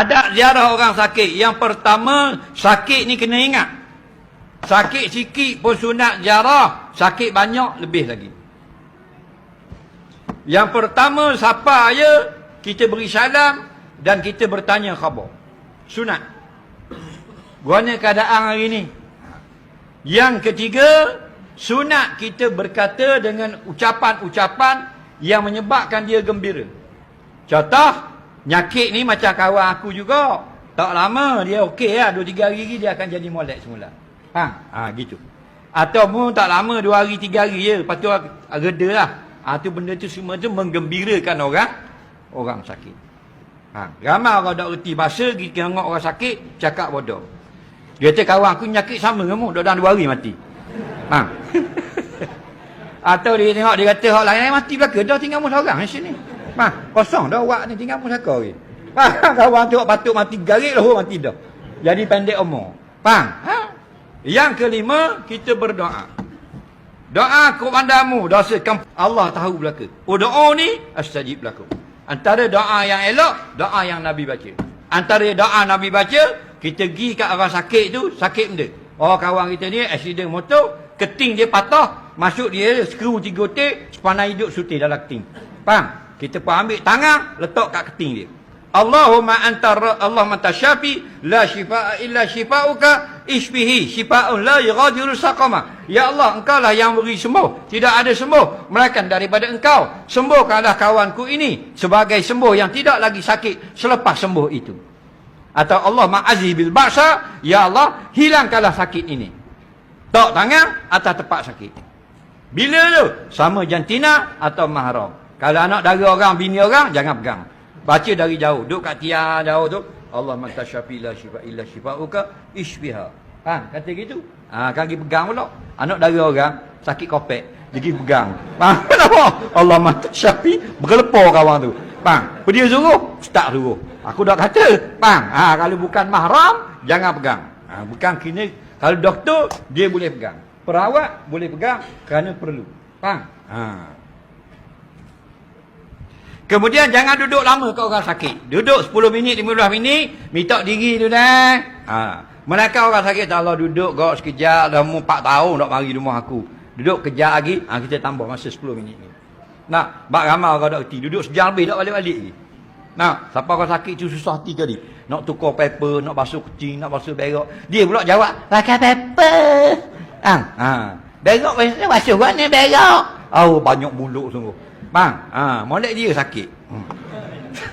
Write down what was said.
Adab ziarah orang sakit. Yang pertama, sakit ni kena ingat. Sakit sikit pun sunat ziarah, sakit banyak lebih lagi. Yang pertama, sapa ya, kita beri salam dan kita bertanya khabar. Sunat. Guana keadaan hari ni. Yang ketiga, sunat kita berkata dengan ucapan-ucapan yang menyebabkan dia gembira. Contoh, nyakit ni macam kawan aku juga. Tak lama dia okey lah, 2-3 hari lagi dia akan jadi molek semula. Gitu. Atau pun tak lama 2 hari 3 hari je, lepas tu reda lah. Tu benda tu semua tu menggembirakan orang sakit. Ramai orang tak reti bahasa, kita tengok orang sakit cakap bodoh. Dia kata kawan aku nyakit sama kamu, dalam 2 hari mati. Atau dia tengok dia kata orang lain mati belaka, dah tinggal mu seorang di sini. Kosong dah awak ni, tinggal mu saka lagi. Kawan tu patut mati garik lah, mati dah. Jadi pendek umur. Yang kelima, kita berdoa. Doa kepadamu, dosakan Allah tahu belaka. Doa ni astajib lakum. Antara doa yang elok, doa yang Nabi baca. Antara doa Nabi baca, kita pergi kat orang sakit tu, sakit benda. Kawan kita ni aksiden motor, keting dia patah, masuk dia skru 3 otik, sepanjang hidup sutir dalam keting. Faham? Kita pun ambil tangan, letak kat keting dia. Allahumma anta syafi, la shifaa illa shifauka, ishbihi shifa'un la yughadiru saqama. Ya Allah, engkau lah yang beri sembuh, tidak ada sembuh melainkan daripada engkau. Sembuhkanlah kawanku ini sebagai sembuh yang tidak lagi sakit selepas sembuh itu. Atau Allah ma'azi bil ba'sa, ya Allah, hilangkanlah sakit ini. Tok tangan atas tempat sakit. Bila tu? Sama jantina atau mahram. Kalau anak dara orang, bini orang, jangan pegang. Baca dari jauh, duduk kat tiang jauh tu. Allah manta syafi la syifa illa syifauka ishbiha. Kata gitu. Kan pergi pegang pula. Anak dara orang sakit kopek, pergi pegang. Kenapa? Allah manta syafi, berlepor kawan tu. Dia suruh, tak suruh. Aku dah kata, kalau bukan mahram, jangan pegang. Bukan kena, kalau doktor, dia boleh pegang. Perawat boleh pegang kerana perlu. Kemudian jangan duduk lama kat orang sakit. Duduk 10 minit, 15 minit, minta diri tu dah. Mereka orang sakit, Allah duduk kau sekejap, dah 4 tahun tak mari rumah aku. Duduk kejap lagi, kita tambah masa 10 minit ni. Bak ramai orang tak reti. Duduk sejam lebih tak balik-balik lagi. Siapa orang sakit tu susah hati kali. Nak tukar paper, nak basuh kucing, nak basuh berak. Dia pula jawab, pakai paper. Berak basuh kan ni berak. Banyak mulut sungguh. Molek dia sakit.